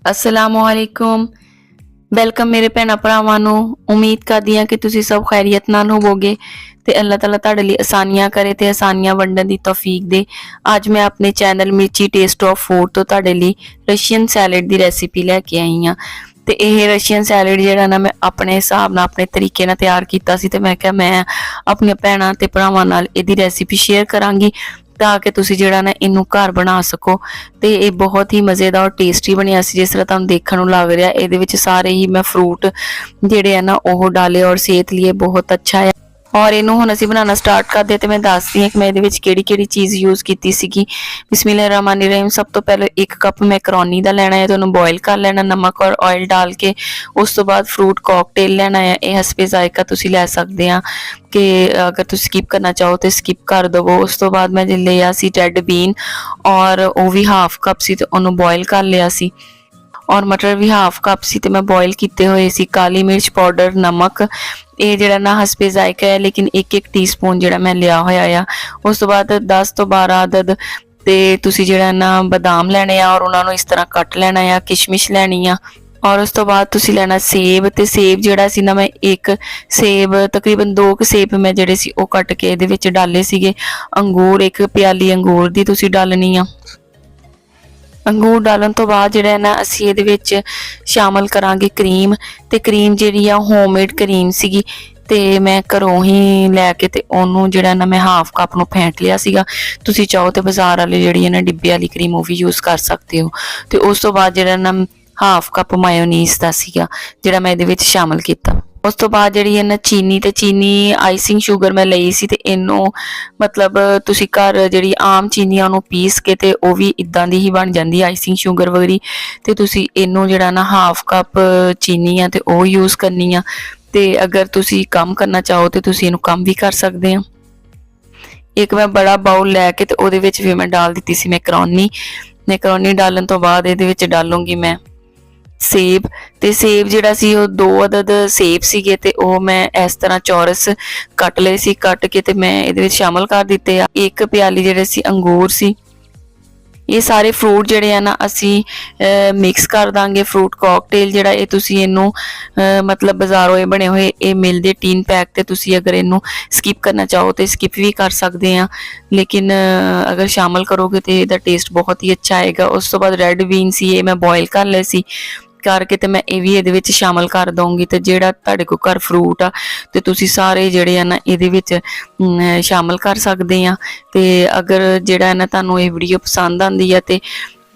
असलामुअलैकुम। Welcome ਮੇਰੇ ਭੈਣਾਂ ਭਰਾਵਾਂ ਨੂੰ। ਉਮੀਦ ਕਰਦੀ ਹਾਂ ਕਿ ਤੁਸੀਂ ਸਭ ਖੈਰੀਅਤ ਨਾਲ ਹੋਵੋਗੇ ਤੇ ਅੱਲਾਹ ਤਾਲਾ ਤੁਹਾਡੇ ਲਈ ਆਸਾਨੀਆਂ ਕਰੇ ਤੇ ਆਸਾਨੀਆਂ ਵੰਡਣ ਦੀ ਤੌਫੀਕ ਦੇ। ਅੱਜ ਮੈਂ ਆਪਣੇ channel Mirchi taste of food ਤੋਂ ਤੁਹਾਡੇ ਲਈ ਰਸ਼ੀਅਨ ਸੈਲਡ ਦੀ ਰੈਸਿਪੀ ਲੈ ਕੇ ਆਈ ਹਾਂ। ਤੇ ਇਹ ਰਸ਼ੀਅਨ ਸੈਲਡ ਜਿਹੜਾ ਨਾ ਮੈਂ ਆਪਣੇ ਹਿਸਾਬ ਨਾਲ ਆਪਣੇ ਤਰੀਕੇ ਨਾਲ ਤਿਆਰ ਕੀਤਾ ਸੀ ਤੇ ਮੈਂ ਕਿਹਾ ਮੈਂ ਆਪਣੀਆਂ ਭੈਣਾਂ ਤੇ ਭਰਾਵਾਂ ਨਾਲ ਇਹਦੀ ਰੈਸਿਪੀ ਸ਼ੇਅਰ ਕਰਾਂਗੀ ਤਾਂ ਕਿ ਤੁਸੀਂ ਜਿਹੜਾ ਨਾ ਇਹਨੂੰ ਘਰ ਬਣਾ ਸਕੋ। ਤੇ ਇਹ ਬਹੁਤ ਹੀ ਮਜ਼ੇਦਾਰ ਔਰ ਟੇਸਟੀ ਬਣਿਆ ਸੀ। ਜਿਸ ਤਰ੍ਹਾਂ ਤੁਹਾਨੂੰ ਦੇਖਣ ਨੂੰ ਲੱਗ ਰਿਹਾ ਇਹਦੇ ਵਿੱਚ ਸਾਰੇ ਹੀ ਮੈਂ ਫਰੂਟ ਜਿਹੜੇ ਆ ਨਾ ਉਹ ਡਾਲੇ ਔਰ ਸਿਹਤ ਲਈ ਬਹੁਤ ਅੱਛਾ ਹੈ। ਔਰ ਇਹਨੂੰ ਹੁਣ ਅਸੀਂ ਬਣਾਉਣਾ ਸਟਾਰਟ ਕਰਦੇ ਹਾਂ ਤੇ ਮੈਂ ਦੱਸਦੀ ਹਾਂ ਕਿ ਮੈਂ ਇਹਦੇ ਵਿੱਚ ਕਿਹੜੀ ਚੀਜ਼ ਯੂਜ਼ ਕੀਤੀ ਸੀਗੀ। ਬਿਸਮਿल्लाहिर्रहमानिर्रहीम। ਸਭ ਤੋਂ ਪਹਿਲੇ 1 ਕੱਪ ਮੈਕਰੋਨੀ ਦਾ ਲੈਣਾ ਹੈ ਤੇ ਉਹਨੂੰ ਬੋਇਲ ਕਰ ਲੈਣਾ ਨਮਕ ਔਰ ਆਇਲ डाल के। ਉਸ ਤੋਂ ਬਾਅਦ ਫਰੂਟ ਕਾਕਟੇਲ ਲੈਣਾ ਹੈ। ਇਹ ਹਸਬੇ ਜ਼ਾਇਕਾ ਤੁਸੀਂ ਲੈ ਸਕਦੇ ਆ ਕਿ ਅਗਰ ਤੁਸੀਂ ਸਕਿਪ ਕਰਨਾ ਚਾਹੋ ਤੇ ਸਕਿਪ ਕਰ ਦਵੋ। ਉਸ ਤੋਂ ਬਾਅਦ ਮੈਂ ਲਿਆ ਸੀ ਰੈਡ ਬੀਨ ਔਰ ਉਹ ਵੀ ਹਾਫ ਕੱਪ ਸੀ ਤੇ ਉਹਨੂੰ ਬੋਇਲ ਕਰ ਲਿਆ ਸੀ। ਔਰ ਮਟਰ ਵੀ ਹਾਫ ਕੱਪ ਸੀ ਤੇ ਮੈਂ ਬੋਇਲ ਕੀਤੇ ਹੋਏ ਸੀ। ਕਾਲੀ ਮਿਰਚ ਪਾਊਡਰ, ਨਮਕ ਇਹ ਜਿਹੜਾ ਨਾ ਹਸਬੇ ਜ਼ਾਇਕਾ ਹੈ ਲੇਕਿਨ 1 ਟੀਸਪੂਨ ਜਿਹੜਾ ਮੈਂ ਲਿਆ ਹੋਇਆ ਆ। ਉਸ ਤੋਂ ਬਾਅਦ 10 ਤੋਂ 12 ਅਦਦ ਤੇ ਤੁਸੀਂ ਜਿਹੜਾ ਨਾ ਬਦਾਮ ਲੈਣੇ ਆ ਔਰ ਉਹਨਾਂ ਨੂੰ ਇਸ ਤਰ੍ਹਾਂ ਕੱਟ ਲੈਣਾ ਆ। ਕਿਸ਼ਮਿਸ਼ ਲੈਣੀ ਆ ਔਰ ਉਸ ਤੋਂ ਬਾਅਦ ਤੁਸੀਂ ਲੈਣਾ ਸੇਬ। ਤੇ ਸੇਬ ਜਿਹੜਾ ਸੀ ਨਾ ਮੈਂ 1 ਸੇਬ ਤਕਰੀਬਨ 2 ਸੇਬ ਮੈਂ ਜਿਹੜੇ ਸੀ ਉਹ ਕੱਟ ਕੇ ਇਹਦੇ ਵਿੱਚ ਡਾਲੇ ਸੀਗੇ। ਅੰਗੂਰ 1 ਪਿਆਲੀ ਅੰਗੂਰ ਦੀ ਤੁਸੀਂ ਡਾਲਣੀ ਆ। ਅੰਗੂਰ ਡਾਲਣ ਤੋਂ ਬਾਅਦ ਜਿਹੜਾ ਨਾ ਅਸੀਂ ਇਹਦੇ ਵਿੱਚ ਸ਼ਾਮਲ ਕਰਾਂਗੇ ਕਰੀਮ। ਤੇ ਕਰੀਮ ਜਿਹੜੀ ਆ ਹੋਮਮੇਡ ਕਰੀਮ ਸੀਗੀ ਤੇ ਮੈਂ ਘਰੋਂ ਹੀ ਲੈ ਕੇ ਤੇ ਉਹਨੂੰ ਜਿਹੜਾ ਨਾ ਮੈਂ ਹਾਫ ਕੱਪ ਨੂੰ ਫੈਂਟ ਲਿਆ ਸੀਗਾ। ਤੁਸੀਂ ਚਾਹੋ ਤੇ ਬਾਜ਼ਾਰ ਵਾਲੀ ਜਿਹੜੀ ਹੈ ਨਾ ਡਿੱਬੇ ਵਾਲੀ ਕਰੀਮ ਉਹ ਵੀ ਯੂਜ਼ ਕਰ ਸਕਦੇ ਹੋ। ਤੇ ਉਸ ਤੋਂ ਬਾਅਦ ਜਿਹੜਾ ਨਾ ਹਾਫ ਕੱਪ ਮਾਇਓਨੀਜ਼ ਦਾ ਸੀਗਾ ਜਿਹੜਾ ਮੈਂ ਇਹਦੇ ਵਿੱਚ ਸ਼ਾਮਲ ਕੀਤਾ। ਉਸ ਤੋਂ ਬਾਅਦ ਜਿਹੜੀ ਹੈ ਨਾ ਚੀਨੀ ਆਈਸਿੰਗ ਸ਼ੂਗਰ ਮੈਂ ਲਈ ਸੀ ਤੇ ਇਹਨੂੰ ਮਤਲਬ ਤੁਸੀਂ ਘਰ ਜਿਹੜੀ ਆਮ ਚੀਨੀ ਆ ਉਹਨੂੰ ਪੀਸ ਕੇ ਤੇ ਉਹ ਵੀ ਇਦਾਂ ਦੀ ਹੀ ਬਣ ਜਾਂਦੀ ਆਈਸਿੰਗ ਸ਼ੂਗਰ ਵਗਰੀ। ਤੇ ਤੁਸੀਂ ਇਹਨੂੰ ਜਿਹੜਾ ਨਾ ਹਾਫ ਕੱਪ ਚੀਨੀ ਆ ਤੇ ਉਹ ਯੂਜ਼ ਕਰਨੀ ਆ। ਤੇ ਅਗਰ ਤੁਸੀਂ ਕਮ ਕਰਨਾ ਚਾਹੋ ਤੇ ਤੁਸੀਂ ਇਹਨੂੰ ਕਮ ਵੀ ਕਰ ਸਕਦੇ ਆ। ਇੱਕ ਮੈਂ ਬੜਾ ਬਾਉਲ ਲੈ ਕੇ ਤੇ ਉਹਦੇ ਵਿੱਚ ਵੀ ਮੈਂ ਡਾਲ ਦਿੱਤੀ ਸੀ ਮੈਕਰੋਨੀ ਡਾਲਣ ਤੋਂ ਬਾਅਦ ਇਹਦੇ ਵਿੱਚ ਡਾਲੂੰਗੀ ਮੈਂ ਸੇਬ। ਤੇ ਸੇਬ ਜਿਹੜਾ ਸੀ ਉਹ 2 ਅਦਦ ਸੇਬ ਸੀਗੇ ਤੇ ਉਹ ਮੈਂ ਇਸ ਤਰ੍ਹਾਂ ਚੌਰਸ ਕੱਟ ਲਏ ਸੀ। ਕੱਟ ਕੇ ਤੇ ਮੈਂ ਇਹਦੇ ਵਿੱਚ ਸ਼ਾਮਲ ਕਰ ਦਿੱਤੇ ਆ। 1 ਪਿਆਲੀ ਜਿਹੜੇ ਸੀ ਅੰਗੂਰ ਸੀ। ਇਹ ਸਾਰੇ ਫਰੂਟ ਜਿਹੜੇ ਆ ਨਾ ਅਸੀਂ ਮਿਕਸ ਕਰ ਦਾਂਗੇ। ਫਰੂਟ ਕਾਕਟੇਲ ਜਿਹੜਾ ਇਹ ਤੁਸੀਂ ਇਹਨੂੰ ਮਤਲਬ ਬਾਜ਼ਾਰੋਂ ਇਹ ਬਣੇ ਹੋਏ ਇਹ ਮਿਲਦੇ ਟੀਨ ਪੈਕ ਤੇ ਤੁਸੀਂ ਅਗਰ ਇਹਨੂੰ ਸਕਿਪ ਕਰਨਾ ਚਾਹੋ ਤੇ ਸਕਿਪ ਵੀ ਕਰ ਸਕਦੇ ਆ ਲੇਕਿਨ ਅਗਰ ਸ਼ਾਮਲ ਕਰੋਗੇ ਤੇ ਇਹਦਾ ਟੇਸਟ ਬਹੁਤ ਹੀ ਅੱਛਾ ਆਏਗਾ। ਉਸ ਤੋਂ ਬਾਅਦ ਰੈਡ ਬੀਨ ਸੀ ਇਹ ਮੈਂ ਬੋਇਲ ਕਰ ਲਏ ਸੀ ਕਰਕੇ ਤੇ ਮੈਂ ਇਹ ਵੀ ਇਹਦੇ ਵਿੱਚ ਸ਼ਾਮਲ ਕਰ ਦਊਂਗੀ। ਤੇ ਜਿਹੜਾ ਤੁਹਾਡੇ ਕੋਲ ਘਰ ਫਰੂਟ ਆ ਤੇ ਤੁਸੀਂ ਸਾਰੇ ਜਿਹੜੇ ਆ ਨਾ ਇਹਦੇ ਵਿੱਚ ਸ਼ਾਮਲ ਕਰ ਸਕਦੇ ਆ। ਤੇ ਅਗਰ ਜਿਹੜਾ ਨਾ ਤੁਹਾਨੂੰ ਇਹ ਵੀਡੀਓ ਪਸੰਦ ਆਂਦੀ ਆ ਤੇ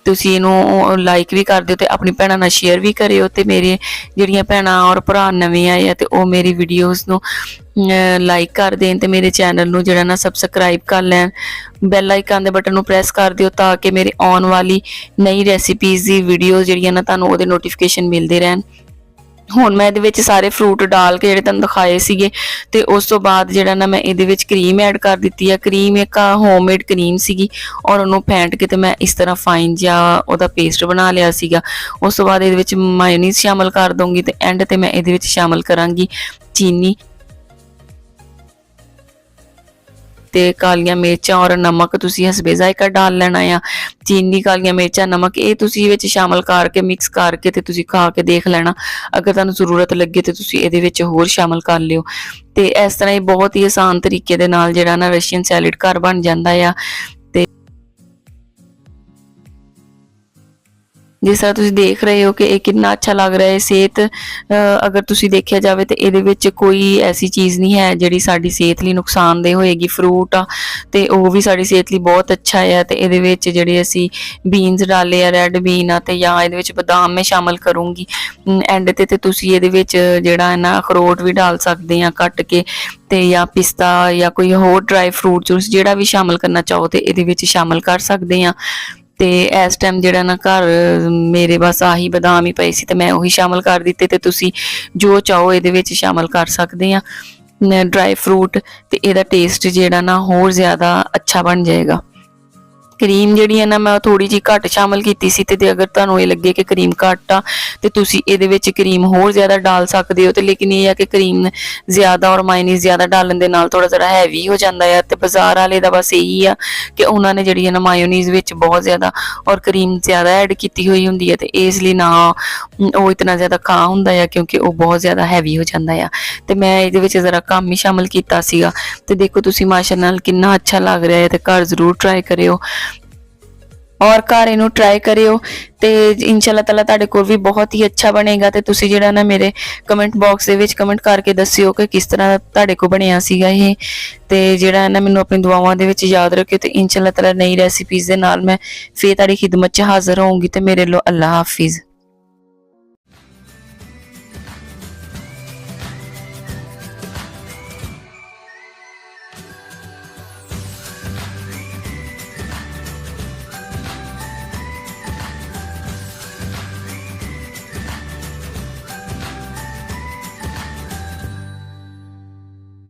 ਤੁਸੀਂ ਇਹਨੂੰ ਲਾਈਕ ਵੀ ਕਰ ਦਿਓ ਤੇ ਆਪਣੀ ਭੈਣਾਂ ਨਾਲ ਸ਼ੇਅਰ ਵੀ ਕਰਿਓ। ਤੇ ਮੇਰੇ ਜਿਹੜੀਆਂ ਭੈਣਾਂ ਔਰ ਭਰਾ ਨਵੇਂ ਆਏ ਆ ਤੇ ਉਹ ਮੇਰੀ ਵੀਡੀਓਜ਼ ਨੂੰ ਲਾਈਕ ਕਰ ਦੇਣ ਤੇ ਮੇਰੇ ਚੈਨਲ ਨੂੰ ਜਿਹੜਾ ਨਾ ਸਬਸਕ੍ਰਾਈਬ ਕਰ ਲੈਣ। ਬੈਲ ਆਈਕਨ ਦੇ ਬਟਨ ਨੂੰ ਪ੍ਰੈਸ ਕਰ ਦਿਓ ਤਾਂ ਕਿ ਮੇਰੇ ਆਉਣ ਵਾਲੀ ਨਈ ਰੈਸਿਪੀਜ਼ ਦੀ ਵੀਡੀਓ ਜਿਹੜੀਆਂ ਨਾ ਤੁਹਾਨੂੰ ਉਹਦੇ ਨੋਟੀਫਿਕੇਸ਼ਨ ਮਿਲਦੇ ਰਹਿਣ। ਹੁਣ ਮੈਂ ਇਹਦੇ ਵਿੱਚ ਸਾਰੇ ਫਰੂਟ ਡਾਲ ਕੇ ਜਿਹੜੇ ਤੁਹਾਨੂੰ ਦਿਖਾਏ ਸੀਗੇ ਤੇ ਉਸ ਤੋਂ ਬਾਅਦ ਜਿਹੜਾ ਨਾ ਮੈਂ ਇਹਦੇ ਵਿੱਚ ਕਰੀਮ ਐਡ ਕਰ ਦਿੱਤੀ ਆ। ਕਰੀਮ ਇੱਕ ਹੋਮਮੇਡ ਕਰੀਮ ਸੀਗੀ ਔਰ ਉਹਨੂੰ ਫੈਂਟ ਕੇ ਤੇ ਮੈਂ ਇਸ ਤਰ੍ਹਾਂ ਫਾਈਨ ਜਿਹਾ ਉਹਦਾ ਪੇਸਟ ਬਣਾ ਲਿਆ ਸੀਗਾ। ਉਸ ਤੋਂ ਬਾਅਦ ਇਹਦੇ ਵਿੱਚ ਮਾਇਓਨੀਜ਼ ਸ਼ਾਮਲ ਕਰ ਦੂੰਗੀ ਤੇ ਐਂਡ ਤੇ ਮੈਂ ਇਹਦੇ ਵਿੱਚ ਸ਼ਾਮਲ ਕਰਾਂਗੀ ਚੀਨੀ ਤੇ ਕਾਲੀਆਂ ਮਿਰਚਾਂ ਔਰ ਨਮਕ ਤੁਸੀਂ ਹਸਬੇ ਜ਼ਾਇਕਾ ਡਾਲ ਲੈਣਾ ਆ। ਚੀਨੀ, ਕਾਲੀਆਂ ਮਿਰਚਾਂ, ਨਮਕ ਇਹ ਤੁਸੀਂ ਵਿੱਚ ਸ਼ਾਮਲ ਕਰਕੇ ਮਿਕਸ ਕਰਕੇ ਤੇ ਤੁਸੀਂ ਖਾ ਕੇ ਦੇਖ ਲੈਣਾ। ਅਗਰ ਤੁਹਾਨੂੰ ਜ਼ਰੂਰਤ ਲੱਗੇ ਤੇ ਤੁਸੀਂ ਇਹਦੇ ਵਿੱਚ ਹੋਰ ਸ਼ਾਮਲ ਕਰ ਲਿਓ। ਤੇ ਇਸ ਤਰ੍ਹਾਂ ਹੀ ਬਹੁਤ ਹੀ ਆਸਾਨ ਤਰੀਕੇ ਦੇ ਨਾਲ ਜਿਹੜਾ ਨਾ ਰਸ਼ੀਅਨ ਸੈਲਡ ਘਰ ਬਣ ਜਾਂਦਾ ਆ। ਜਿਸ ਤਰ੍ਹਾਂ ਤੁਸੀਂ ਦੇਖ ਰਹੇ ਹੋ ਕਿ ਇਹ ਕਿੰਨਾ ਅੱਛਾ ਲੱਗ ਰਿਹਾ ਹੈ। ਸਿਹਤ ਅਗਰ ਤੁਸੀਂ ਦੇਖਿਆ ਜਾਵੇ ਤੇ ਇਹਦੇ ਵਿੱਚ ਕੋਈ ਐਸੀ ਚੀਜ਼ ਨਹੀਂ ਹੈ ਜਿਹੜੀ ਸਾਡੀ ਸਿਹਤ ਲਈ ਨੁਕਸਾਨਦੇਹ ਹੋਏਗੀ। ਫਰੂਟ ਆ ਤੇ ਉਹ ਵੀ ਸਾਡੀ ਸਿਹਤ ਲਈ ਬਹੁਤ ਅੱਛਾ ਹੈ। ਤੇ ਇਹਦੇ ਵਿੱਚ ਜਿਹੜੇ ਅਸੀਂ ਬੀਨਸ ਡਾਲੇ ਆ ਰੈਡ ਬੀਨ ਆ ਤੇ ਜਾਂ ਇਹਦੇ ਵਿੱਚ ਬਦਾਮ ਮੈਂ ਸ਼ਾਮਲ ਕਰੂੰਗੀ ਐਂਡ ਤੇ ਤੁਸੀਂ ਇਹਦੇ ਵਿੱਚ ਜਿਹੜਾ ਨਾ ਅਖਰੋਟ ਵੀ ਡਾਲ ਸਕਦੇ ਆ ਕੱਟ ਕੇ ਤੇ ਜਾਂ ਪਿਸਤਾ ਜਾਂ ਕੋਈ ਹੋਰ ਡਰਾਈ ਫਰੂਟ ਜੂਸ ਜਿਹੜਾ ਵੀ ਸ਼ਾਮਲ ਕਰਨਾ ਚਾਹੋ ਤੇ ਇਹਦੇ ਵਿੱਚ ਸ਼ਾਮਲ ਕਰ ਸਕਦੇ ਆ। ਤੇ ਇਸ ਟਾਈਮ ਜਿਹੜਾ ਨਾ ਘਰ ਮੇਰੇ ਬਸ ਆਹੀ ਬਦਾਮ ਹੀ ਪਏ ਸੀ ਤੇ ਮੈਂ ਉਹੀ ਸ਼ਾਮਲ ਕਰ ਦਿੱਤੇ ਤੇ ਤੁਸੀਂ ਜੋ ਚਾਹੋ ਇਹਦੇ ਵਿੱਚ ਸ਼ਾਮਲ ਕਰ ਸਕਦੇ ਆ ਡਰਾਈ ਫਰੂਟ ਤੇ ਇਹਦਾ ਟੇਸਟ ਜਿਹੜਾ ਨਾ ਹੋਰ ਜ਼ਿਆਦਾ ਅੱਛਾ ਬਣ ਜਾਏਗਾ। ਕਰੀਮ ਜਿਹੜੀ ਹੈ ਨਾ ਮੈਂ ਥੋੜੀ ਜਿਹੀ ਘੱਟ ਸ਼ਾਮਲ ਕੀਤੀ ਸੀ ਤੇ ਅਗਰ ਤੁਹਾਨੂੰ ਇਹ ਲੱਗੇ ਕਿ ਕਰੀਮ ਘੱਟ ਆ ਤੇ ਤੁਸੀਂ ਇਹਦੇ ਵਿੱਚ ਕਰੀਮ ਹੋਰ ਜ਼ਿਆਦਾ ਡਾਲ ਸਕਦੇ ਹੋ। ਤੇ ਲੇਕਿਨ ਇਹ ਆ ਕਿ ਕਰੀਮ ਜ਼ਿਆਦਾ ਔਰ ਮਾਇਨੀਜ਼ ਜ਼ਿਆਦਾ ਡਾਲਣ ਦੇ ਨਾਲ ਥੋੜਾ ਜਿਹਾ ਹੈਵੀ ਹੋ ਜਾਂਦਾ ਆ। ਤੇ ਬਾਜ਼ਾਰ ਵਾਲੇ ਦਾ ਬਸ ਇਹੀ ਆ ਕਿ ਉਹਨਾਂ ਨੇ ਜਿਹੜੀ ਹੈ ਨਾ ਮਾਇਓਨੀਜ਼ ਵਿੱਚ ਬਹੁਤ ਜ਼ਿਆਦਾ ਔਰ ਕਰੀਮ ਜ਼ਿਆਦਾ ਐਡ ਕੀਤੀ ਹੋਈ ਹੁੰਦੀ ਹੈ ਤੇ ਇਸ ਲਈ ਨਾ ਉਹ ਇਤਨਾ ਜ਼ਿਆਦਾ ਖਾ ਹੁੰਦਾ ਆ ਕਿਉਂਕਿ ਉਹ ਬਹੁਤ ਜ਼ਿਆਦਾ ਹੈਵੀ ਹੋ ਜਾਂਦਾ ਆ। ਤੇ ਮੈਂ ਇਹਦੇ ਵਿੱਚ ਜ਼ਰਾ ਕਮ ਹੀ ਸ਼ਾਮਲ ਕੀਤਾ ਸੀਗਾ। ਤੇ ਦੇਖੋ ਤੁਸੀਂ ਮਾਸ਼ਾ ਨਾਲ ਕਿੰਨਾ ਅੱਛਾ ਲੱਗ ਰਿਹਾ ਹੈ ਤੇ ਘਰ ਜ਼ਰੂਰ ਟਰਾਈ ਕਰਿਓ ਔਰ ਘਰ ਇਹਨੂੰ ਟਰਾਈ ਕਰਿਓ ਤੇ ਇਨਸ਼ਾਅੱਲਾ ਤਾਲਾ ਤੁਹਾਡੇ ਕੋਲ ਵੀ ਬਹੁਤ ਹੀ ਅੱਛਾ ਬਣੇਗਾ। ਤੇ ਤੁਸੀਂ ਜਿਹੜਾ ਨਾ ਮੇਰੇ ਕਮੈਂਟ ਬਾਕਸ ਦੇ ਵਿੱਚ ਕਮੈਂਟ ਕਰਕੇ ਦੱਸਿਓ ਕਿ ਕਿਸ ਤਰ੍ਹਾਂ ਤੁਹਾਡੇ ਕੋਲ ਬਣਿਆ ਸੀਗਾ ਇਹ। ਤੇ ਜਿਹੜਾ ਨਾ ਮੈਨੂੰ ਆਪਣੀ ਦੁਆਵਾਂ ਦੇ ਵਿੱਚ ਯਾਦ ਰੱਖਿਓ ਤੇ ਇਨਸ਼ਾਅੱਲਾ ਤਾਲਾ ਨਈ ਰੈਸਿਪੀਜ਼ ਦੇ ਨਾਲ ਮੈਂ ਫੇਰ ਤੁਹਾਡੀ ਖਿਦਮਤ 'ਚ ਹਾਜ਼ਰ ਹੋਊਂਗੀ। ਤੇ ਮੇਰੇ ਲੋ ਅੱਲਾ ਹਾਫਿਜ਼।